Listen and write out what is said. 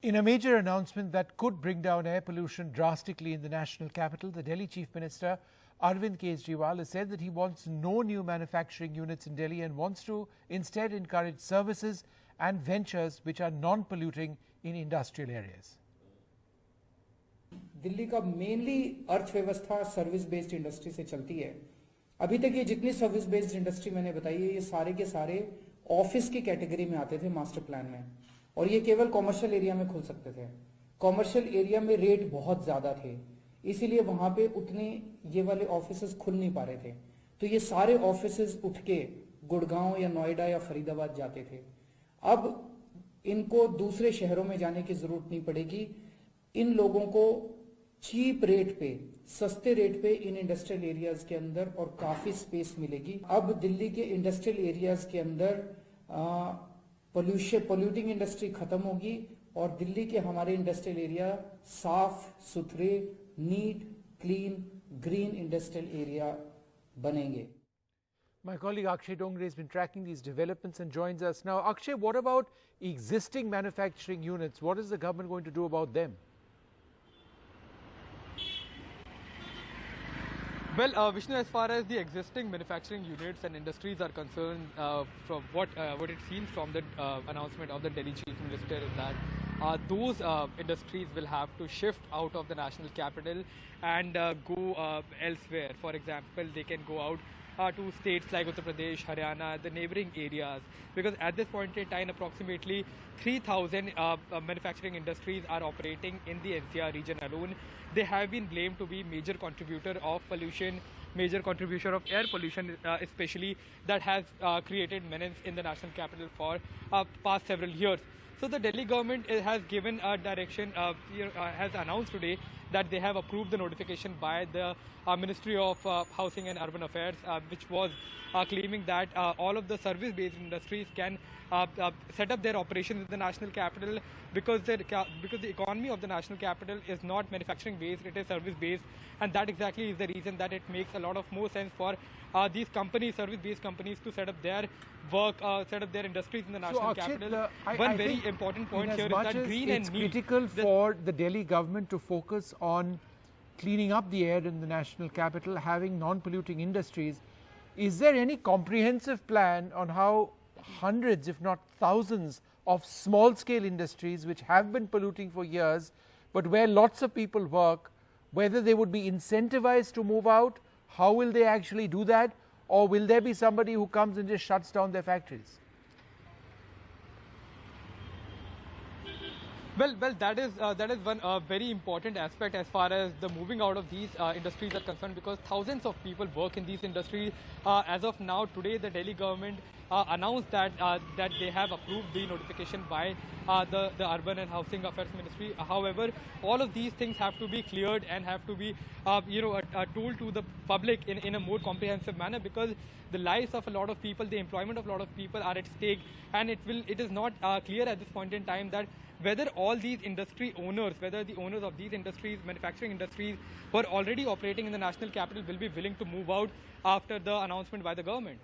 In a major announcement that could bring down air pollution drastically in the national capital, the Delhi Chief Minister Arvind Kejriwal has said that he wants no new manufacturing units in Delhi and wants to instead encourage services and ventures which are non-polluting in industrial areas. Delhi का mainly अर्थव्यवस्था service based industry से चलती है। अभी तक ये जितनी service based industry मैंने बताई है, ये सारे के सारे ऑफिस की कैटेगरी में आते थे मास्टर प्लान में, और ये केवल कॉमर्शियल एरिया में खुल सकते थे। कॉमर्शियल एरिया में रेट बहुत ज्यादा थे, इसीलिए वहां पे उतने ये वाले ऑफिसेस खुल नहीं पा रहे थे। तो ये सारे ऑफिसेस उठ के गुड़गांव या नोएडा या फरीदाबाद जाते थे। अब इनको दूसरे शहरों में जाने की जरूरत नहीं पड़ेगी। इन लोगों को चीप रेट पे, सस्ते रेट पे इन इंडस्ट्रियल एरियाज के अंदर और काफी स्पेस मिलेगी। अब दिल्ली के इंडस्ट्रियल एरियाज के अंदर पोल्यूटिंग इंडस्ट्री खत्म होगी और दिल्ली के हमारे इंडस्ट्रियल एरिया साफ सुथरे, neat, clean, green industrial area बनेंगे। My colleague Akshay Dongre has been tracking these developments and joins us now. Akshay, what about existing manufacturing units? What is the government going to do about them? Well, Vishnu, as far as the existing manufacturing units and industries are concerned, from what it seems from the announcement of the Delhi Chief Minister is that those industries will have to shift out of the national capital and go elsewhere. For example, they can go out to states like Uttar Pradesh, Haryana, the neighboring areas, because at this point in time, approximately 3,000 manufacturing industries are operating in the NCR region alone. They have been blamed to be major contributor of pollution, major contributor of air pollution, especially that has created menace in the national capital for past several years. So the Delhi government has given a direction, has announced today that they have approved the notification by the Ministry of Housing and Urban Affairs, which was claiming that all of the service-based industries can set up their operations in the national capital because the economy of the national capital is not manufacturing-based, it is service-based, and that exactly is the reason that it makes a lot of more sense for these companies, service-based companies, to set up their work, set up their industries in the national capital. One very important point here is that green and neat. It's critical for the Delhi government to focus on cleaning up the air in the national capital, having non-polluting industries. Is there any comprehensive plan on how hundreds, if not thousands, of small-scale industries which have been polluting for years, but where lots of people work, whether they would be incentivized to move out? How will they actually do that? Or will there be somebody who comes and just shuts down their factories? Well, that is one very important aspect as far as the moving out of these industries are concerned, because thousands of people work in these industries. As of now, today, the Delhi government announced that they have approved the notification by the Urban and Housing Affairs Ministry. However, all of these things have to be cleared and have to be told to the public in a more comprehensive manner, because the lives of a lot of people, the employment of a lot of people are at stake, and it is not clear at this point in time that whether all these industry owners, whether the owners of these industries, manufacturing industries who are already operating in the national capital, will be willing to move out after the announcement by the government.